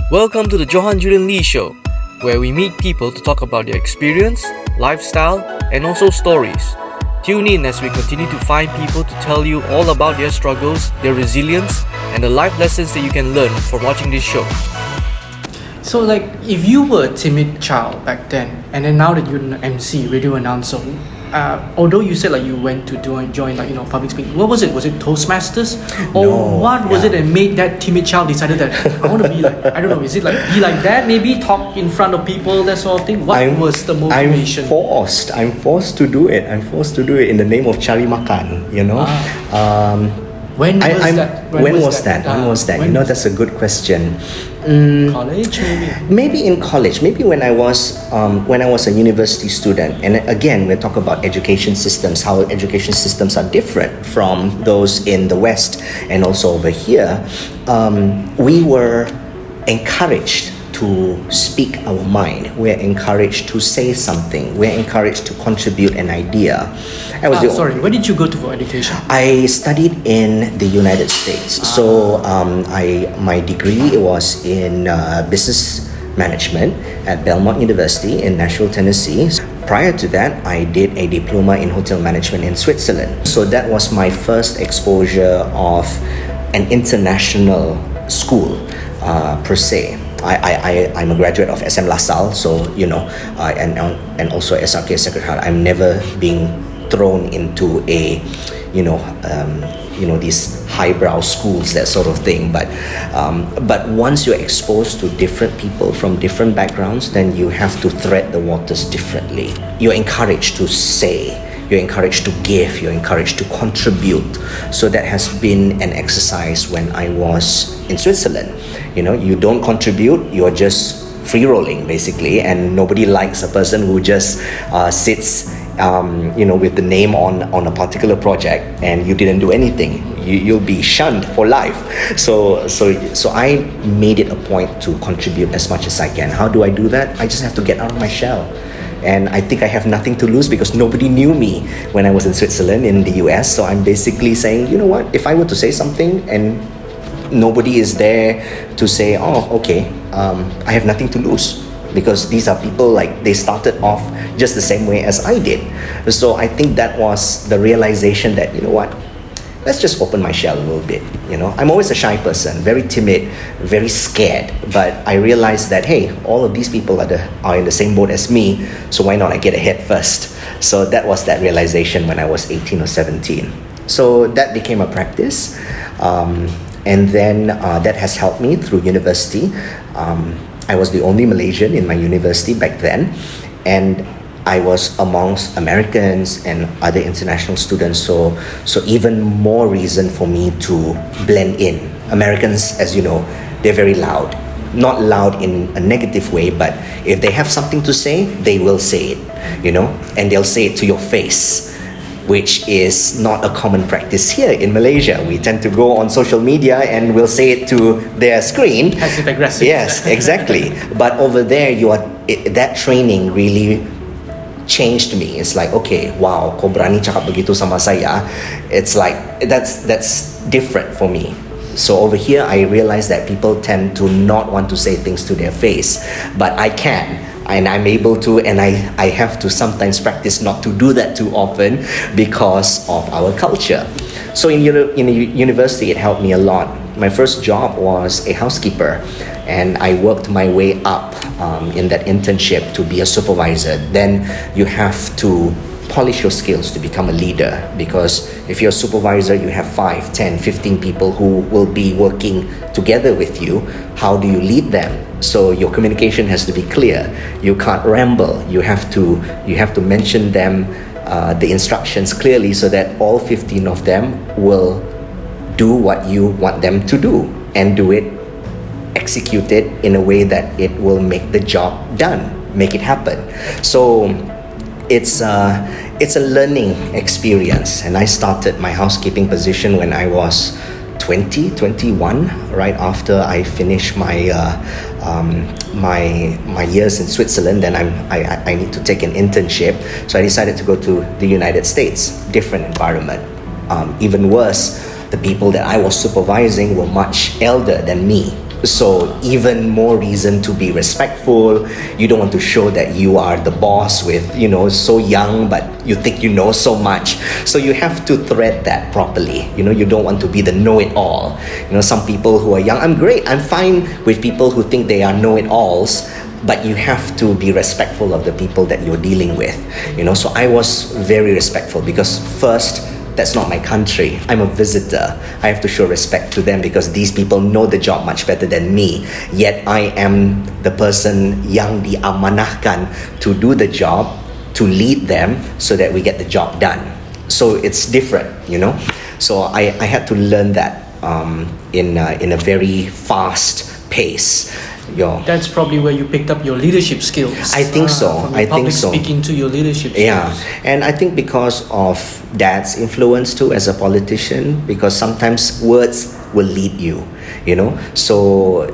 Welcome to the Johan Julian Lee Show, where we meet people to talk about their experience, lifestyle, and also stories. Tune in as we continue to find people to tell you all about their struggles, their resilience, and the life lessons that you can learn from watching this show. So, if you were a timid child back then, and then now that you're an MC, radio announcer, although you said you went to join public speaking, what was it? Was it Toastmasters, or No, what was it that made that timid child decided that I want to be I don't know? Is it be like that? Maybe talk in front of people, that sort of thing. What was the motivation? I'm forced to do it. I'm forced to do it in the name of cari makan. When was that? That's a good question. College, maybe. Maybe in college. Maybe when I was a university student. And again, we're talking about education systems. How education systems are different from those in the West and also over here. We were encouraged to speak our mind. We're encouraged to say something. We're encouraged to contribute an idea. Where did you go to for education? I studied in the United States. So my degree was in business management at Belmont University in Nashville, Tennessee. Prior to that, I did a diploma in hotel management in Switzerland. So that was my first exposure of an international school per se. I'm a graduate of SM LaSalle, so and also SRK Secretariat. I'm never being thrown into a these highbrow schools, that sort of thing. But once you're exposed to different people from different backgrounds, then you have to thread the waters differently. You're encouraged to say, you're encouraged to give, you're encouraged to contribute. So that has been an exercise when I was in Switzerland. You don't contribute, you're just free rolling basically, and nobody likes a person who just sits with the name on a particular project and you didn't do anything. You'll be shunned for life. So I made it a point to contribute as much as I can. How do I do that? I just have to get out of my shell. And I think I have nothing to lose because nobody knew me when I was in Switzerland, in the US. So I'm basically saying, you know what, if I were to say something and nobody is there to say, oh, okay, I have nothing to lose, because these are people they started off just the same way as I did. So I think that was the realization that, you know what, let's just open my shell a little bit. I'm always a shy person, very timid, very scared. But I realized that, hey, all of these people are in the same boat as me, so why not I get ahead first? So that was that realization when I was 18 or 17. So that became a practice. And then that has helped me through university. I was the only Malaysian in my university back then. And I was amongst Americans and other international students, so even more reason for me to blend in. Americans, as you know, they're very loud. Not loud in a negative way, but if they have something to say, they will say it, and they'll say it to your face, which is not a common practice here in Malaysia. We tend to go on social media and we'll say it to their screen. Passive aggressive. Yes, exactly. But over there, that training really changed me. It's like, okay, wow, kau berani cakap begitu sama saya. It's like, that's different for me. So over here, I realized that people tend to not want to say things to their face, but I can. And I'm able to, and I have to sometimes practice not to do that too often because of our culture. So in university, it helped me a lot. My first job was a housekeeper, and I worked my way up in that internship to be a supervisor. Then you have to polish your skills to become a leader, because if you're a supervisor, you have 5, 10, 15 people who will be working together with you. How do you lead them? So your communication has to be clear. You can't ramble. You have to mention them the instructions clearly so that all 15 of them will do what you want them to do and do it, execute it in a way that it will make the job done, make it happen. So it's a learning experience, and I started my housekeeping position when I was 21, right after I finished my years in Switzerland. Then I need to take an internship, so I decided to go to the United States. Different environment, even worse. The people that I was supervising were much elder than me. So even more reason to be respectful. You don't want to show that you are the boss with, so young, but you think you know so much. So you have to thread that properly. You don't want to be the know-it-all. Some people who are young, I'm great. I'm fine with people who think they are know-it-alls, but you have to be respectful of the people that you're dealing with. So I was very respectful because first, that's not my country. I'm a visitor. I have to show respect to them because these people know the job much better than me. Yet I am the person yang diamanahkan to do the job, to lead them so that we get the job done. So it's different, So I had to learn that in a very fast pace. That's probably where you picked up your leadership skills. I think so. From your public speaking to your leadership skills. Yeah, and I think because of dad's influence too as a politician, because sometimes words will lead you, So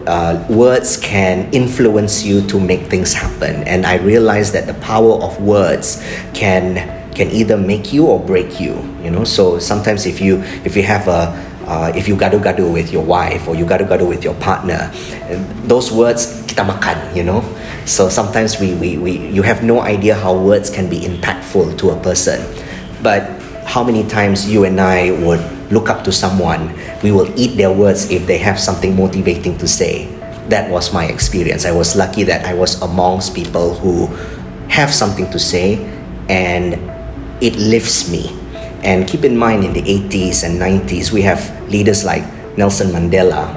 words can influence you to make things happen, and I realized that the power of words can either make you or break you, So sometimes if you have if you gado-gado with your wife or you gado-gado with your partner, those words kita makan, So sometimes you have no idea how words can be impactful to a person. But how many times you and I would look up to someone, we will eat their words if they have something motivating to say. That was my experience. I was lucky that I was amongst people who have something to say and it lifts me. And keep in mind, in the 80s and 90s, we have leaders like Nelson Mandela.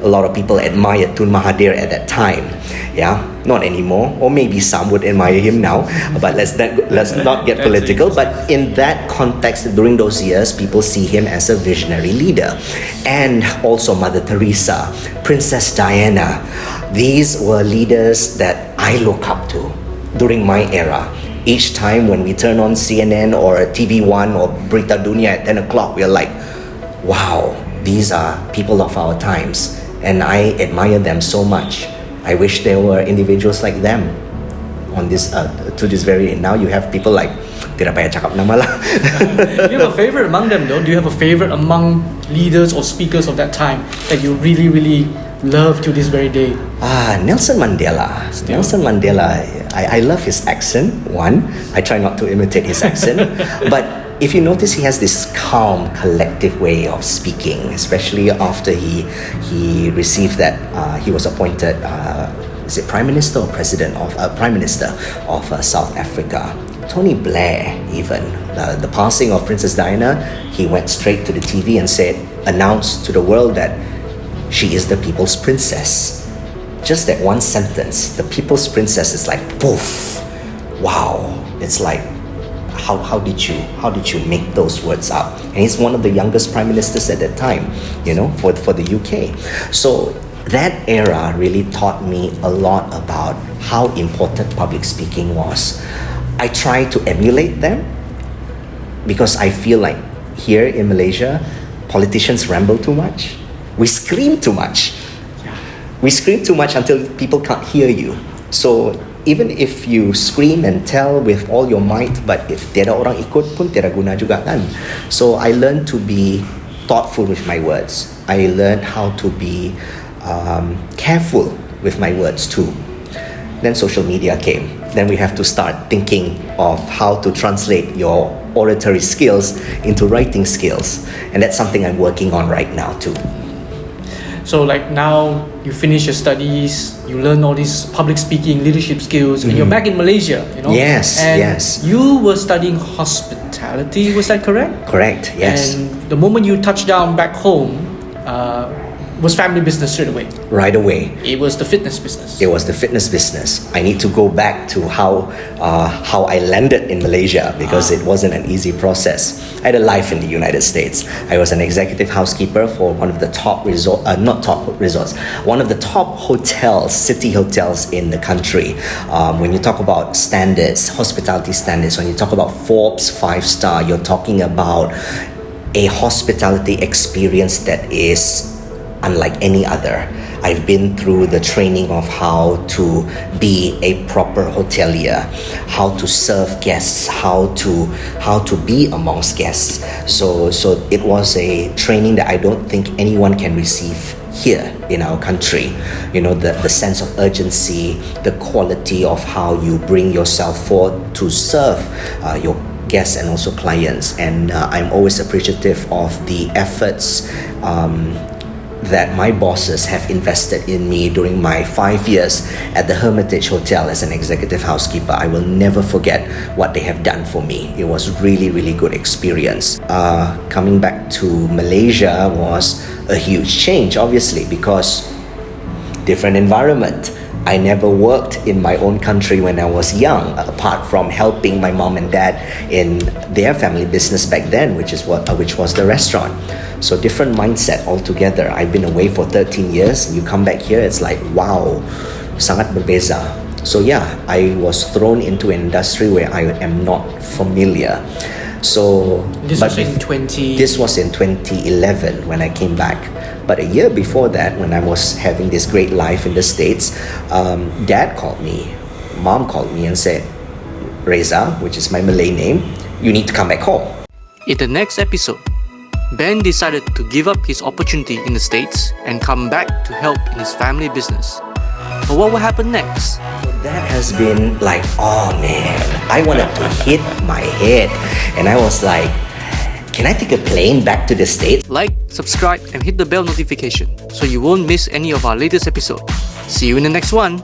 A lot of people admired Tun Mahathir at that time. Yeah, not anymore. Or maybe some would admire him now. But let's not get political. But in that context, during those years, people see him as a visionary leader. And also Mother Teresa, Princess Diana. These were leaders that I look up to during my era. Each time when we turn on CNN or TV1 or Berita Dunia at 10 o'clock, we're like, wow, these are people of our times. And I admire them so much. I wish there were individuals like them on this to this very end. Now you have people like, tidak payah cakap nama lah. Do you have a favorite among them though? Do you have a favorite among leaders or speakers of that time that you really, really love to this very day? Nelson Mandela. Still? Nelson Mandela, I love his accent, one. I try not to imitate his accent. But if you notice, he has this calm, collective way of speaking, especially after he received that, he was appointed, is it Prime Minister or President of, Prime Minister of South Africa. Tony Blair, even, the passing of Princess Diana, he went straight to the TV and announced to the world that she is the people's princess. Just that one sentence, the people's princess, is like poof, wow. It's like, how did you make those words up? And he's one of the youngest prime ministers at that time, for the UK. So that era really taught me a lot about how important public speaking was. I try to emulate them because I feel like here in Malaysia, politicians ramble too much. We scream too much. We scream too much until people can't hear you. So even if you scream and tell with all your might, but if tiada orang ikut pun tiada guna juga kan. So I learned to be thoughtful with my words. I learned how to be careful with my words too. Then social media came. Then we have to start thinking of how to translate your oratory skills into writing skills. And that's something I'm working on right now too. So like now you finish your studies, you learn all these public speaking, leadership skills, and you're back in Malaysia, Yes, and yes. you were studying hospitality, was that correct? Correct, yes. And the moment you touched down back home, was family business straight away? Right away. It was the fitness business. It was the fitness business. I need to go back to how I landed in Malaysia because it wasn't an easy process. I had a life in the United States. I was an executive housekeeper for one of the top one of the top hotels, city hotels in the country. When you talk about standards, hospitality standards, when you talk about Forbes 5-star, you're talking about a hospitality experience that is unlike any other. I've been through the training of how to be a proper hotelier, how to serve guests, how to be amongst guests. So it was a training that I don't think anyone can receive here in our country. You know, the sense of urgency, the quality of how you bring yourself forward to serve your guests and also clients. And I'm always appreciative of the efforts that my bosses have invested in me during my 5 years at the Hermitage Hotel as an executive housekeeper. I will never forget what they have done for me. It was really, really good experience. Coming back to Malaysia was a huge change, obviously, because different environment. I never worked in my own country when I was young, apart from helping my mom and dad in their family business back then, which was the restaurant. So different mindset altogether. I've been away for 13 years. You come back here, it's like, wow, sangat berbeza. So yeah, I was thrown into an industry where I am not familiar. So This was in 2011 when I came back. But a year before that, when I was having this great life in the States, Dad called me, Mom called me and said, Reza, which is my Malay name, you need to come back home. In the next episode, Ben decided to give up his opportunity in the States and come back to help in his family business. But what will happen next? That has been like, oh man, I wanted to hit my head. And I was like, can I take a plane back to the States? Like, subscribe and hit the bell notification so you won't miss any of our latest episodes. See you in the next one.